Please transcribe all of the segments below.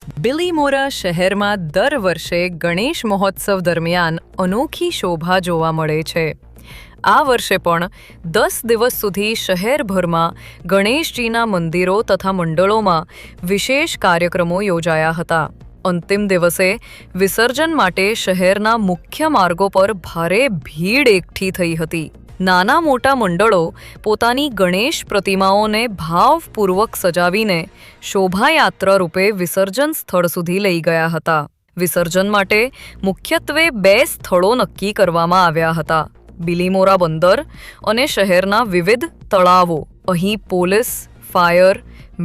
બિલીમોરા શહેરમાં દર વર્ષે ગણેશ મહોત્સવ દરમિયાન અનોખી શોભા જોવા મળે છે। આ વર્ષે પણ 10 દિવસ સુધી શહેરભરમાં ગણેશજીના મંદિરો તથા મંડળોમાં વિશેષ કાર્યક્રમો યોજાયા હતા। અંતિમ દિવસે વિસર્જન માટે શહેરના મુખ્ય માર્ગો પર ભારે ભીડ એકઠી થઈ હતી। નાના મોટા મંડળો પોતાની ગણેશ પ્રતિમાઓને ભાવપૂર્વક સજાવીને શોભાયાત્રા રૂપે વિસર્જન સ્થળ સુધી લઈ ગયા હતા। વિસર્જન માટે મુખ્યત્વે 2 સ્થળો નક્કી કરવામાં આવ્યા હતા: બિલીમોરા બંદર અને શહેરના વિવિધ તળાવો। અહીં પોલીસ, ફાયર,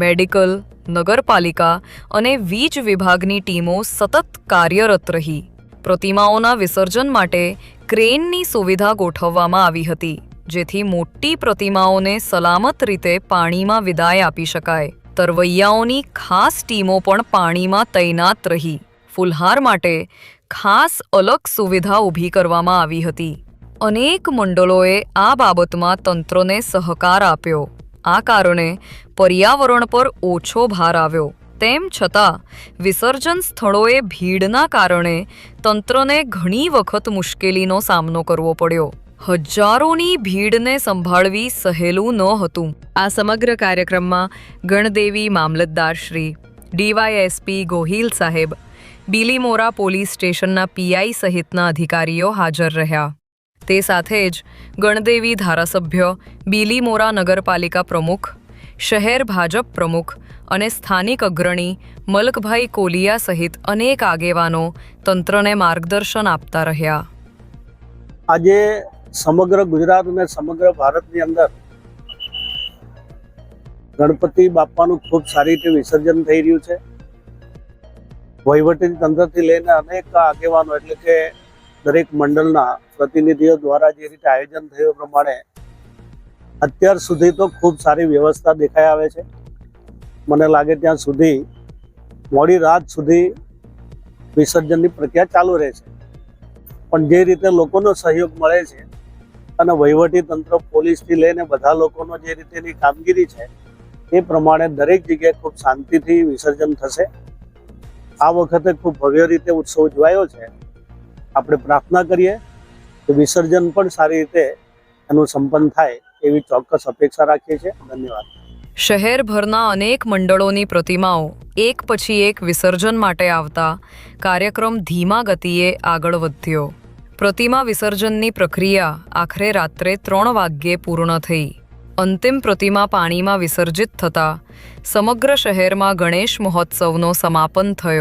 મેડિકલ, નગરપાલિકા અને વીજ વિભાગની ટીમો સતત કાર્યરત રહી। પ્રતિમાઓના વિસર્જન માટે ક્રેનની સુવિધા ગોઠવવામાં આવી હતી, જેથી મોટી પ્રતિમાઓને સલામત રીતે પાણીમાં વિદાય આપી શકાય। તરવૈયાઓની ખાસ ટીમો પણ પાણીમાં તૈનાત રહી। ફુલહાર માટે ખાસ અલગ સુવિધા ઊભી કરવામાં આવી હતી। અનેક મંડળોએ આ બાબતમાં તંત્રને સહકાર આપ્યો। આ કારણે પર્યાવરણ પર ઓછો ભાર આવ્યો। તેમ છતાં વિસર્જન સ્થળોએ ભીડના કારણે તંત્રને ઘણી વખત મુશ્કેલીનો સામનો કરવો પડ્યો। હજારોની ભીડને સંભાળવી સહેલું નહોતું। આ સમગ્ર કાર્યક્રમમાં ગણદેવી મામલતદારશ્રી, ડીવાયએસપી ગોહિલ સાહેબ, બિલીમોરા પોલીસ સ્ટેશનના પીઆઈ સહિતના અધિકારીઓ હાજર રહ્યા। તે સાથે જ ગણદેવી ધારાસભ્ય, બિલીમોરા નગરપાલિકા પ્રમુખ, શહેર ભાજપ પ્રમુખ અને સ્થાનિક અગ્રણી મલકભાઈ કોલિયા સહિત અનેક આગેવાનો તંત્રને માર્ગદર્શન આપતા રહ્યા। આજે સમગ્ર ગુજરાત અને સમગ્ર ભારતની અંદર ગણપતિ બાપાનું ખૂબ સારી રીતે વિસર્જન થઈ રહ્યું છે। વહીવટી તંત્રથી લઈને અનેક આગેવાનો એટલે કે દરેક મંડળના પ્રતિનિધિઓ દ્વારા જે રીતે આયોજન થયું પ્રમાણે અત્યાર સુધી તો ખૂબ સારી વ્યવસ્થા દેખાઈ આવે છે। મને લાગે ત્યાં સુધી મોડી રાત સુધી વિસર્જનની પ્રક્રિયા ચાલુ રહેશે, પણ જે રીતે લોકોનો સહયોગ મળે છે અને વહીવટી તંત્ર, પોલીસથી લઈને બધા લોકોનો જે રીતેની કામગીરી છે એ પ્રમાણે દરેક જગ્યાએ ખૂબ શાંતિથી વિસર્જન થશે। આ વખતે ખૂબ ભવ્ય રીતે ઉત્સવ ઉજવાયો છે। આપણે પ્રાર્થના કરીએ કે વિસર્જન પણ સારી રીતે એનું સંપન્ન થાય એવી ચોક્કસ અપેક્ષા રાખીએ છીએ। ધન્યવાદ। શહેરભરના અનેક મંડળોની પ્રતિમાઓ એક પછી એક વિસર્જન માટે આવતા કાર્યક્રમ ધીમા ગતિએ આગળ વધ્યો। પ્રતિમા વિસર્જનની પ્રક્રિયા આખરે રાત્રે 3 વાગ્યે પૂર્ણ થઈ। અંતિમ પ્રતિમા પાણીમાં વિસર્જિત થતાં સમગ્ર શહેરમાં ગણેશ મહોત્સવનો સમાપન થયો।